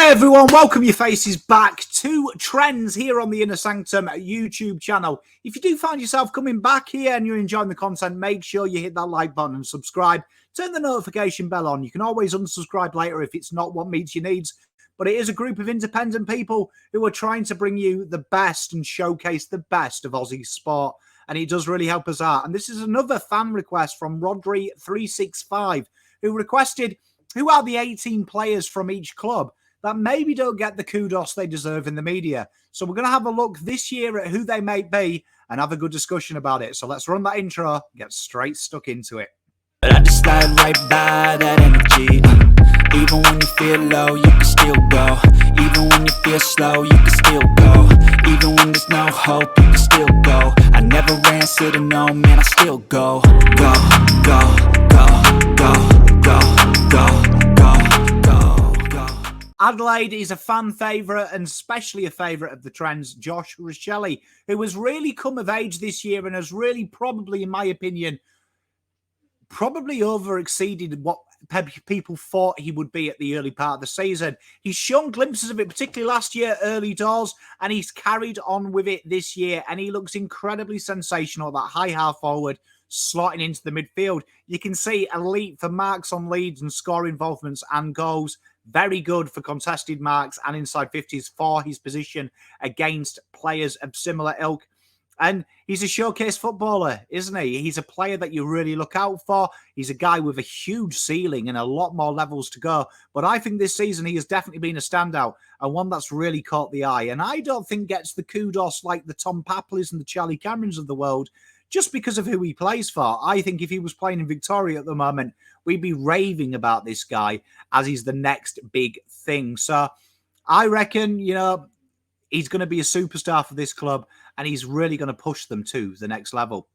Hi everyone, welcome your faces back to Trendz here on the Inner Sanctum YouTube channel. If you do find yourself coming back here and you're enjoying the content, make sure you hit that like button and subscribe. Turn the notification bell on. You can always unsubscribe later if it's not what meets your needs. But it is a group of independent people who are trying to bring you the best and showcase the best of Aussie sport. And it does really help us out. And this is another fan request from Rodri365, who requested who are the 18 players from each club that maybe don't get the kudos they deserve in the media. So we're going to have a look this year at who they may be and have a good discussion about it. So let's run that intro, get straight stuck into it. But I just slide right by that energy. Even when you feel low, you can still go. Even when you feel slow, you can still go. Even when there's no hope, you can still go. I never answer to no, man, I still go. Go, go, go, go, go, go, go, go, go. Adelaide is a fan favourite and especially a favourite of the Trendz, Josh Richelli, who has really come of age this year and has really probably, in my opinion, probably over-exceeded what people thought he would be at the early part of the season. He's shown glimpses of it, particularly last year, early doors, and he's carried on with it this year, and he looks incredibly sensational, that high half forward, slotting into the midfield. You can see elite for marks on leads and score involvements and goals. Very good for contested marks and inside 50s for his position against players of similar ilk. And he's a showcase footballer, isn't he? He's a player that you really look out for. He's a guy with a huge ceiling and a lot more levels to go. But I think this season he has definitely been a standout and one that's really caught the eye. And I don't think gets the kudos like the Tom Papleys and the Charlie Camerons of the world just because of who he plays for. I think if he was playing in Victoria at the moment, we'd be raving about this guy as he's the next big thing. So I reckon, he's going to be a superstar for this club and he's really going to push them to the next level.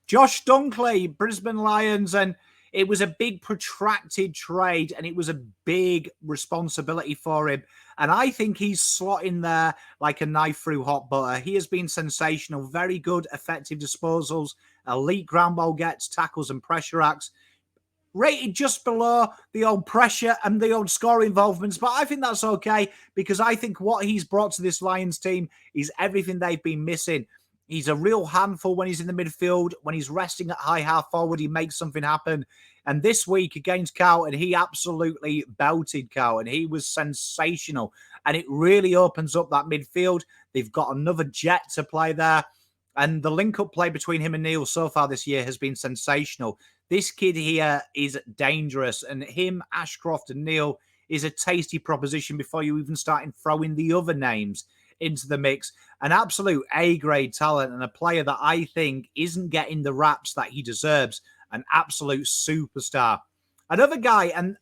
Josh Dunkley, Brisbane Lions, and it was a big protracted trade and it was a big responsibility for him. And I think he's slotting there like a knife through hot butter. He has been sensational, very good, effective disposals, elite ground ball gets, tackles and pressure acts. Rated just below the old pressure and the old score involvements, but I think that's okay because I think what he's brought to this Lions team is everything they've been missing. He's a real handful when he's in the midfield. When he's resting at high half forward, he makes something happen. And this week against Carlton, he absolutely belted Carlton. He was sensational. And it really opens up that midfield. They've got another jet to play there. And the link-up play between him and Neil so far this year has been sensational. This kid here is dangerous. And him, Ashcroft and Neil is a tasty proposition before you even start throwing the other names into the mix. An absolute A-grade talent and a player that I think isn't getting the raps that he deserves. An absolute superstar. Another guy, and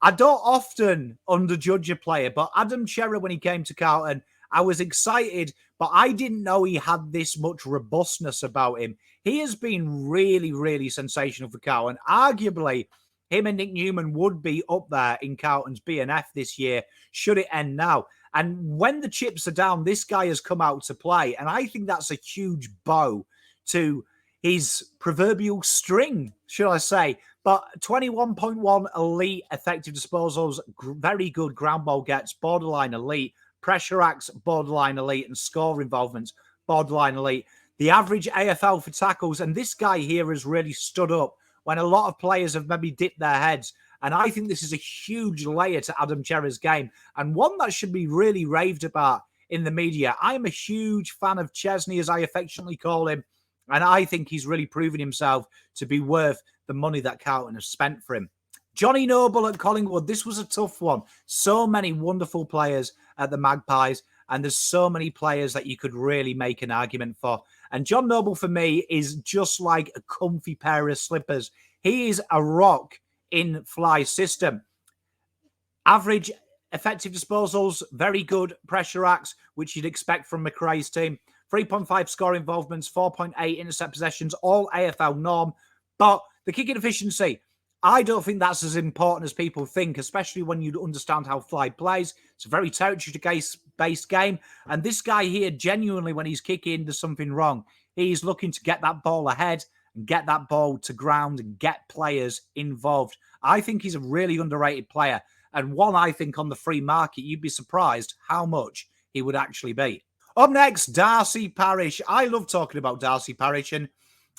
I don't often underjudge a player, but Adam Cherry, when he came to Carlton, I was excited, but I didn't know he had this much robustness about him. He has been really, really sensational for Carlton. Arguably, him and Nick Newman would be up there in Carlton's BNF this year, should it end now. And when the chips are down, this guy has come out to play. And I think that's a huge bow to his proverbial string, should I say. But 21.1 elite effective disposals, very good ground ball gets, borderline elite. Pressure acts, borderline elite, and score involvements, borderline elite. The average AFL for tackles, and this guy here has really stood up when a lot of players have maybe dipped their heads. And I think this is a huge layer to Adam Cherry's game, and one that should be really raved about in the media. I'm a huge fan of Chesney, as I affectionately call him, and I think he's really proven himself to be worth the money that Carlton has spent for him. Johnny Noble at Collingwood, this was a tough one. So many wonderful players at the Magpies, and there's so many players that you could really make an argument for. And John Noble, for me, is just like a comfy pair of slippers. He is a rock in Fly's system. Average effective disposals, very good pressure acts, which you'd expect from McRae's team. 3.5 score involvements, 4.8 intercept possessions, all AFL norm. But the kicking efficiency, I don't think that's as important as people think, especially when you understand how Fly plays. It's a very territory-based game. And this guy here, genuinely, when he's kicking, there's something wrong. He's looking to get that ball ahead and get that ball to ground and get players involved. I think he's a really underrated player. and one I think on the free market, you'd be surprised how much he would actually be. Up next, Darcy Parish. I love talking about Darcy Parish, and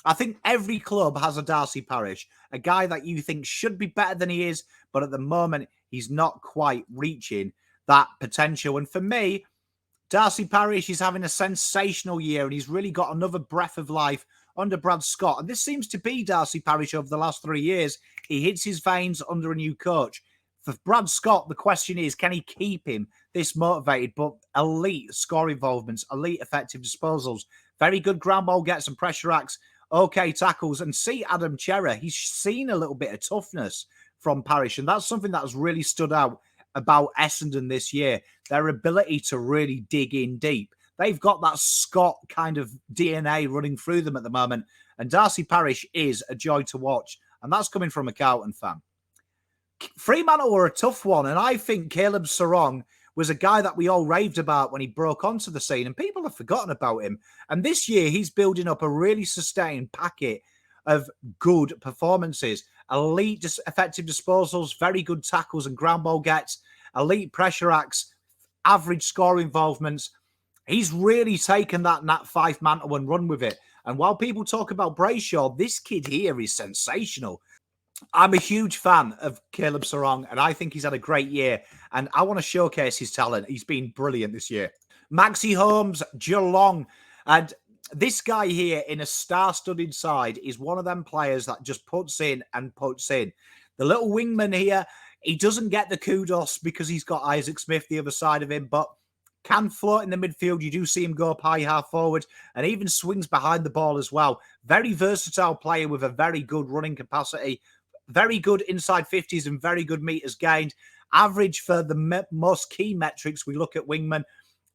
I think every club has a Darcy Parish, a guy that you think should be better than he is, but at the moment, he's not quite reaching that potential. And for me, Darcy Parish is having a sensational year, and he's really got another breath of life under Brad Scott. And this seems to be Darcy Parish over the last 3 years. He hits his veins under a new coach. For Brad Scott, the question is, can he keep him this motivated? But elite score involvements, elite effective disposals, very good ground ball gets and pressure acts, okay tackles. And see Adam Cherra, he's seen a little bit of toughness from Parish. And that's something that has really stood out about Essendon this year, their ability to really dig in deep. They've got that Scott kind of DNA running through them at the moment, and Darcy Parish is a joy to watch, and that's coming from a Carlton fan. Fremantle were a tough one, and I think Caleb Sarong was a guy that we all raved about when he broke onto the scene, and people have forgotten about him. And this year, he's building up a really sustained packet of good performances. Elite effective disposals, very good tackles and ground ball gets, elite pressure acts, average score involvements. He's really taken that Nat 5 mantle and run with it. And while people talk about Brayshaw, this kid here is sensational. I'm a huge fan of Caleb Sarong, and I think he's had a great year. And I want to showcase his talent. He's been brilliant this year. Maxi Holmes, Geelong. And this guy here in a star-studded side is one of them players that just puts in and puts in. The little wingman here, he doesn't get the kudos because he's got Isaac Smith the other side of him, but can float in the midfield. You do see him go up high half forward and even swings behind the ball as well. Very versatile player with a very good running capacity, very good inside 50s and very good meters gained. Average for the most key metrics we look at wingman.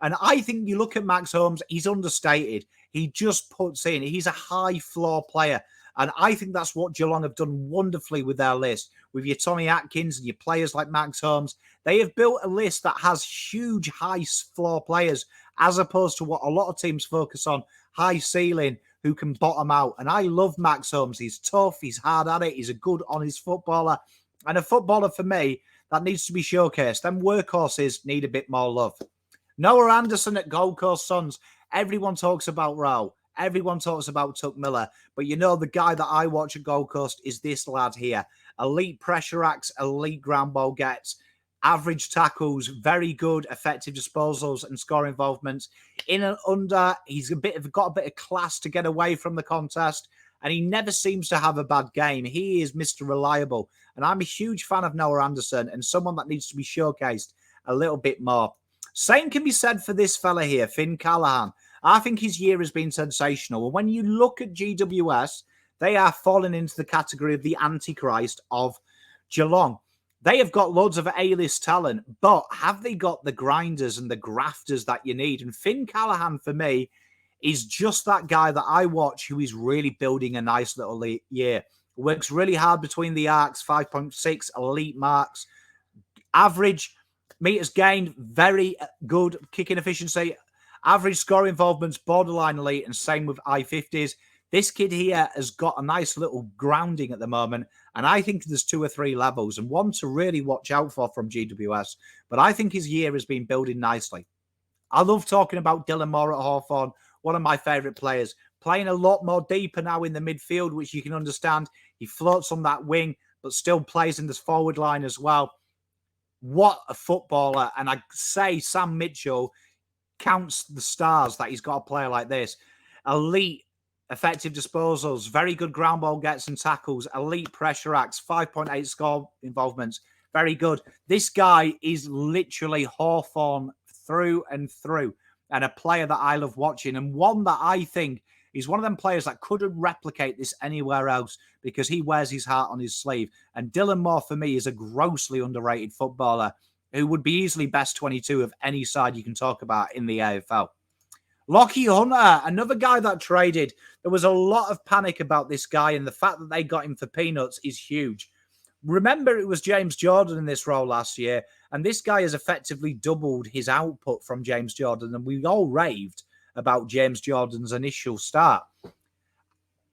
And I think you look at Max Holmes, he's understated. He just puts in. He's a high floor player. And I think that's what Geelong have done wonderfully with their list. With your Tommy Atkins and your players like Max Holmes, they have built a list that has huge high floor players as opposed to what a lot of teams focus on, high ceiling, who can bottom out. And I love Max Holmes. He's tough. He's hard at it. He's a good, honest footballer. And a footballer, for me, that needs to be showcased. Them workhorses need a bit more love. Noah Anderson at Gold Coast Suns. Everyone talks about Rao. Everyone talks about Tuck Miller. But you know, the guy that I watch at Gold Coast is this lad here. Elite pressure acts, elite ground ball gets, average tackles, very good effective disposals and score involvements. In and under, he's got a bit of class to get away from the contest, and he never seems to have a bad game. He is Mr. Reliable. And I'm a huge fan of Noah Anderson and someone that needs to be showcased a little bit more. Same can be said for this fella here, Finn Callahan. I think his year has been sensational. And when you look at GWS, they are falling into the category of the Antichrist of Geelong. They have got loads of A-list talent, but have they got the grinders and the grafters that you need? And Finn Callahan, for me, is just that guy that I watch who is really building a nice little year. Works really hard between the arcs, 5.6, elite marks, average meters gained, very good kicking efficiency, average score involvements, borderline elite, and same with I-50s. This kid here has got a nice little grounding at the moment, and I think there's 2 or 3 levels, and one to really watch out for from GWS. But I think his year has been building nicely. I love talking about Dylan Moore at Hawthorn, one of my favourite players, playing a lot more deeper now in the midfield, which you can understand. He floats on that wing, but still plays in this forward line as well. What a footballer. And I say Sam Mitchell counts the stars that he's got a player like this. Elite effective disposals, very good ground ball gets and tackles, elite pressure acts, 5.8 score involvements. Very good. This guy is literally Hawthorn through and through, and a player that I love watching, and one that I think is one of them players that couldn't replicate this anywhere else because he wears his heart on his sleeve. And Dylan Moore, for me, is a grossly underrated footballer who would be easily best 22 of any side you can talk about in the AFL. Lockie Hunter, another guy that traded. There was a lot of panic about this guy, and the fact that they got him for peanuts is huge. Remember, it was James Jordan in this role last year, and this guy has effectively doubled his output from James Jordan, and we all raved about James Jordan's initial start.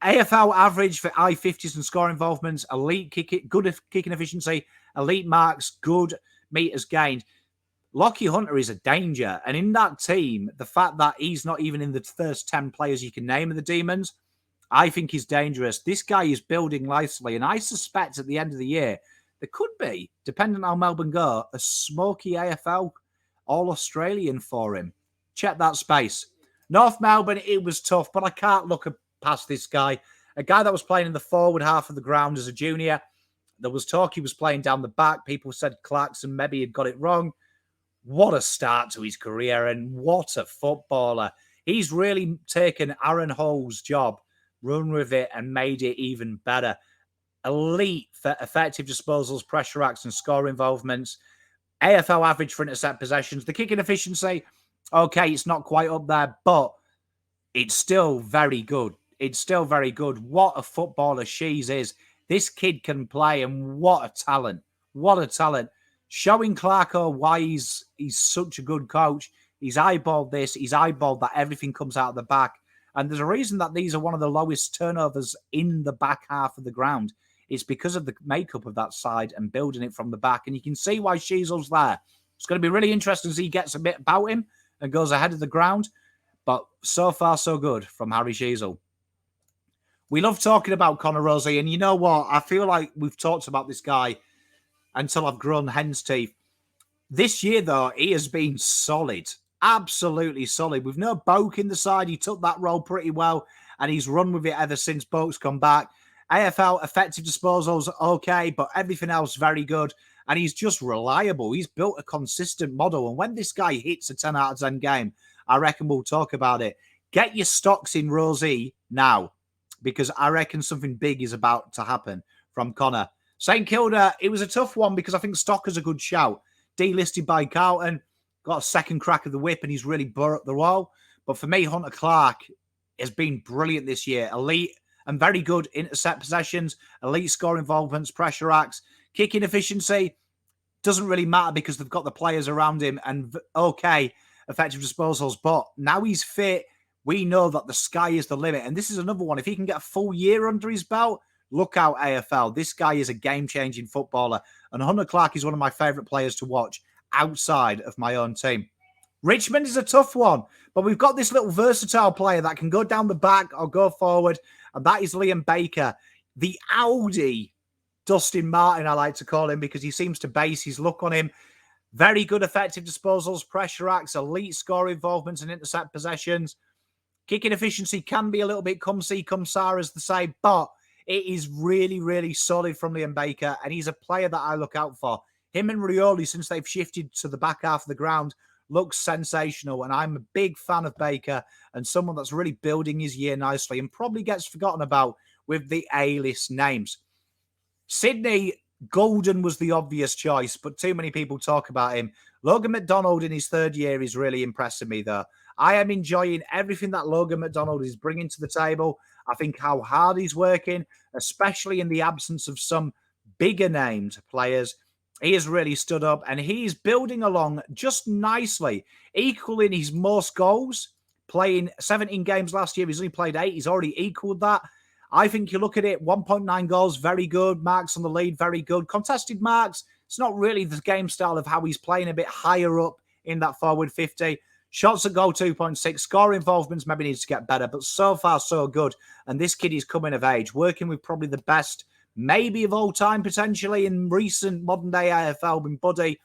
AFL average for I-50s and score involvements, elite good kicking efficiency, elite marks, good meters gained. Lockie Hunter is a danger. And in that team, the fact that he's not even in the first 10 players you can name in the Demons, I think is dangerous. This guy is building nicely. And I suspect at the end of the year, there could be, depending on how Melbourne go, a smoky AFL All-Australian for him. Check that space. North Melbourne, it was tough, but I can't look past this guy. A guy that was playing in the forward half of the ground as a junior. There was talk he was playing down the back. People said Clarkson maybe had got it wrong. What a start to his career and what a footballer. He's really taken Aaron Hall's job, run with it and made it even better. Elite for effective disposals, pressure acts and score involvements. AFL average for intercept possessions. The kicking efficiency, okay, it's not quite up there, but it's still very good. It's still very good. What a footballer Shees is. This kid can play and what a talent. What a talent. Showing Clarko why he's such a good coach. He's eyeballed this. He's eyeballed that everything comes out of the back. And there's a reason that these are one of the lowest turnovers in the back half of the ground. It's because of the makeup of that side and building it from the back. And you can see why Sheezel's there. It's going to be really interesting as he gets a bit about him and goes ahead of the ground. But so far, so good from Harry Sheezel. We love talking about Connor Rozee. And you know what? I feel like we've talked about this guy until I've grown hen's teeth. This year, though, he has been solid. Absolutely solid. With no Boak in the side, he took that role pretty well, and he's run with it ever since Boak's come back. AFL effective disposals, okay, but everything else very good. And he's just reliable. He's built a consistent model. And when this guy hits a 10 out of 10 game, I reckon we'll talk about it. Get your stocks in Rozee now, because I reckon something big is about to happen from Connor. St Kilda, it was a tough one because I think Stocker's a good shout. Delisted by Carlton, got a second crack of the whip and he's really burnt the wall. But for me, Hunter Clark has been brilliant this year. Elite and very good intercept possessions, elite score involvements, pressure acts, kicking efficiency. Doesn't really matter because they've got the players around him and okay, effective disposals. But now he's fit. We know that the sky is the limit. And this is another one. If he can get a full year under his belt, look out AFL. This guy is a game-changing footballer. And Hunter Clark is one of my favourite players to watch outside of my own team. Richmond is a tough one. But we've got this little versatile player that can go down the back or go forward. And that is Liam Baker. The Audi Dustin Martin, I like to call him, because he seems to base his look on him. Very good effective disposals, pressure acts, elite score involvements and intercept possessions. Kicking efficiency can be a little bit come see, come sar, as they say, but it is really, really solid from Liam Baker, and he's a player that I look out for. Him and Rioli, since they've shifted to the back half of the ground, looks sensational, and I'm a big fan of Baker and someone that's really building his year nicely and probably gets forgotten about with the A-list names. Sydney, Golden was the obvious choice, but too many people talk about him. Logan McDonald in his third year is really impressing me, though. I am enjoying everything that Logan McDonald is bringing to the table. I think how hard he's working, especially in the absence of some bigger named players. He has really stood up and he's building along just nicely, equaling his most goals, playing 17 games last year. He's only played 8. He's already equaled that. I think you look at it, 1.9 goals, very good. Marks on the lead, very good. Contested marks, it's not really the game style of how he's playing, a bit higher up in that forward 50. Shots at goal, 2.6. Score involvements maybe needs to get better, but so far, so good. And this kid is coming of age, working with probably the best, maybe of all time, potentially, in recent modern-day AFL in Buddy.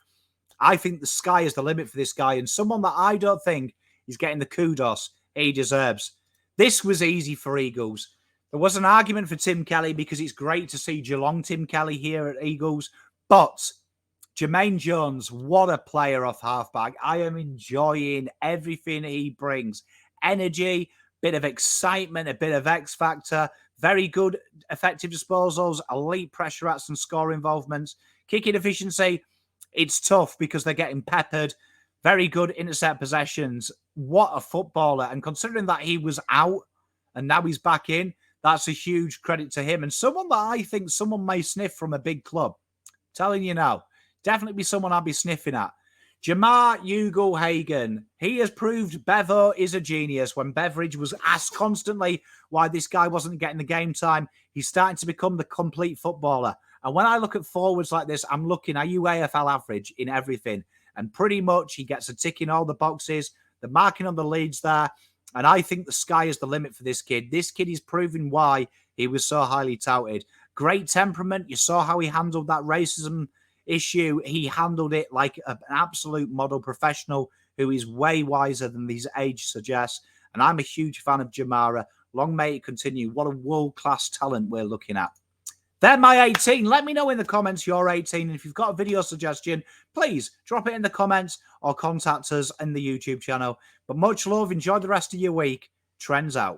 I think the sky is the limit for this guy, and someone that I don't think is getting the kudos he deserves. This was easy for Eagles. There was an argument for Tim Kelly because it's great to see Geelong Tim Kelly here at Eagles, but Jermaine Jones, what a player off halfback. I am enjoying everything he brings. Energy, bit of excitement, a bit of X factor, very good effective disposals, elite pressure acts and score involvements. Kicking efficiency, it's tough because they're getting peppered. Very good intercept possessions. What a footballer. And considering that he was out and now he's back in, that's a huge credit to him. And someone that I think someone may sniff from a big club. Telling you now. Definitely be someone I'll be sniffing at. Jamar Ugle-Hagan. He has proved Bevo is a genius. When Beveridge was asked constantly why this guy wasn't getting the game time, he's starting to become the complete footballer. And when I look at forwards like this, I'm looking, are you AFL average in everything? And pretty much he gets a tick in all the boxes. The marking on the leads there. And I think the sky is the limit for this kid. This kid is proving why he was so highly touted. Great temperament. You saw how he handled that racism issue. He handled it like an absolute model professional who is way wiser than his age suggests. And I'm a huge fan of Jamara. Long may it continue. What a world-class talent we're looking at. They're my 18. Let me know in the comments you're 18. And if you've got a video suggestion, please drop it in the comments or contact us in the YouTube channel. But much love. Enjoy the rest of your week. Trendz out.